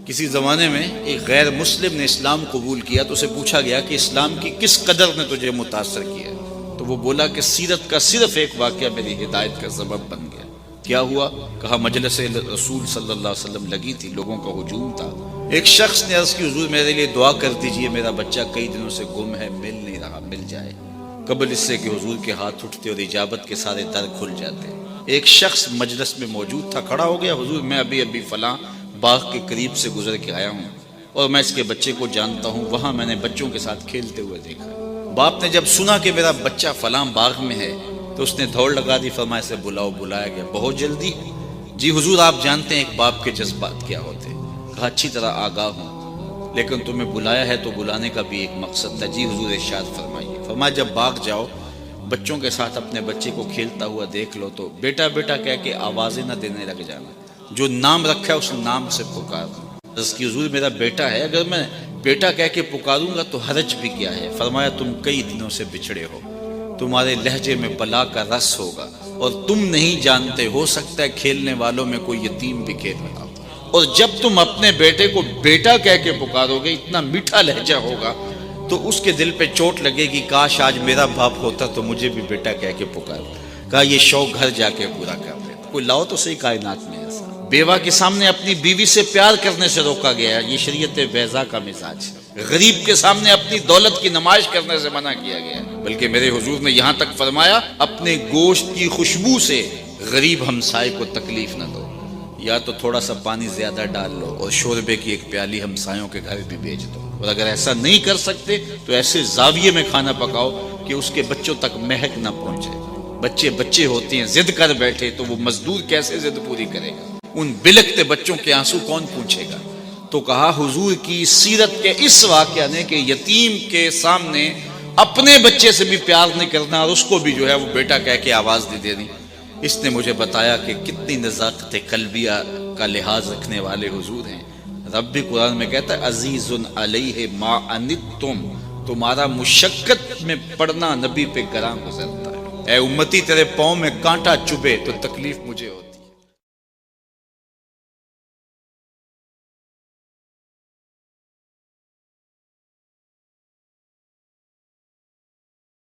کسی زمانے میں ایک غیر مسلم نے اسلام قبول کیا تو اسے پوچھا گیا کہ اسلام کی کس قدر نے تجھے متاثر کیا، تو وہ بولا کہ سیرت کا صرف ایک واقعہ میری ہدایت کا سبب بن گیا۔ کیا ہوا؟ کہا مجلس رسول صلی اللہ علیہ وسلم لگی تھی، لوگوں کا ہجوم تھا، ایک شخص نے عرض کی حضور میرے لیے دعا کر دیجئے، میرا بچہ کئی دنوں سے گم ہے، مل نہیں رہا، مل جائے۔ قبل اس سے کہ حضور کے ہاتھ اٹھتے اور اجابت کے سارے در کھل جاتے، ایک شخص مجلس میں موجود تھا، کھڑا ہو گیا، حضور میں ابھی فلاں باغ کے قریب سے گزر کے آیا ہوں اور میں اس کے بچے کو جانتا ہوں، وہاں میں نے بچوں کے ساتھ کھیلتے ہوئے دیکھا۔ باپ نے جب سنا کہ میرا بچہ فلاں باغ میں ہے تو اس نے دوڑ لگا دی، فرمایا اسے بلاؤ۔ بلایا گیا، بہت جلدی؟ جی حضور آپ جانتے ہیں ایک باپ کے جذبات کیا ہوتے۔ کہا اچھی طرح آگاہ ہوں، لیکن تمہیں بلایا ہے تو بلانے کا بھی ایک مقصد تھا۔ جی حضور ارشاد فرمائیے۔ فرمایا جب باغ جاؤ بچوں کے ساتھ اپنے بچے کو کھیلتا ہوا دیکھ لو تو بیٹا بیٹا کہہ کے آوازیں نہ دینے لگ جانا، جو نام رکھا ہے اس نام سے پکارنا۔ عرض کی حضور میرا بیٹا ہے، اگر میں بیٹا کہہ کے پکاروں گا تو حرج بھی کیا ہے؟ فرمایا تم کئی دنوں سے بچھڑے ہو، تمہارے لہجے میں بلا کا رس ہوگا اور تم نہیں جانتے، ہو سکتا ہے کھیلنے والوں میں کوئی یتیم بھی کھیل رہا ہو، اور جب تم اپنے بیٹے کو بیٹا کہہ کے پکارو گے، اتنا میٹھا لہجہ ہوگا تو اس کے دل پہ چوٹ لگے گی، کاش آج میرا باپ ہوتا تو مجھے بھی بیٹا کہہ کے پکارو۔ کہا یہ شوق گھر جا کے پورا کر دیتا، کوئی لاؤ تو صحیح کائنات میں ایسا۔ بیوہ کے سامنے اپنی بیوی سے پیار کرنے سے روکا گیا، یہ شریعت بیضا کا مزاج ہے۔ غریب کے سامنے اپنی دولت کی نمائش کرنے سے منع کیا گیا، بلکہ میرے حضور نے یہاں تک فرمایا اپنے گوشت کی خوشبو سے غریب ہمسائے کو تکلیف نہ دو، یا تو تھوڑا سا پانی زیادہ ڈال لو اور شوربے کی ایک پیالی ہمسایوں کے گھر بھی بھیج دو، اور اگر ایسا نہیں کر سکتے تو ایسے زاویے میں کھانا پکاؤ کہ اس کے بچوں تک مہک نہ پہنچے۔ بچے ہوتے ہیں، ضد کر بیٹھے تو وہ مزدور کیسے ضد پوری کرے گا؟ ان بلکتے بچوں کے آنسو کون پوچھے گا؟ تو کہا حضور کی سیرت کے اس واقعہ نے کہ یتیم کے سامنے اپنے بچے سے بھی پیار نہیں کرنا اور اس کو بھی جو ہے وہ بیٹا کہہ کے آواز نہیں دینی، اس نے مجھے بتایا کہ کتنی نزاکت قلبیہ کا لحاظ رکھنے والے حضور ہیں۔ رب بھی قرآن میں کہتا ہے عزیز علیہ ما عنتم، تمہارا مشقت میں پڑنا نبی پہ گراں گزرتا ہے۔ اے امتی تیرے پاؤں میں کانٹا چبھے تو تکلیف مجھے ہوتی ہے۔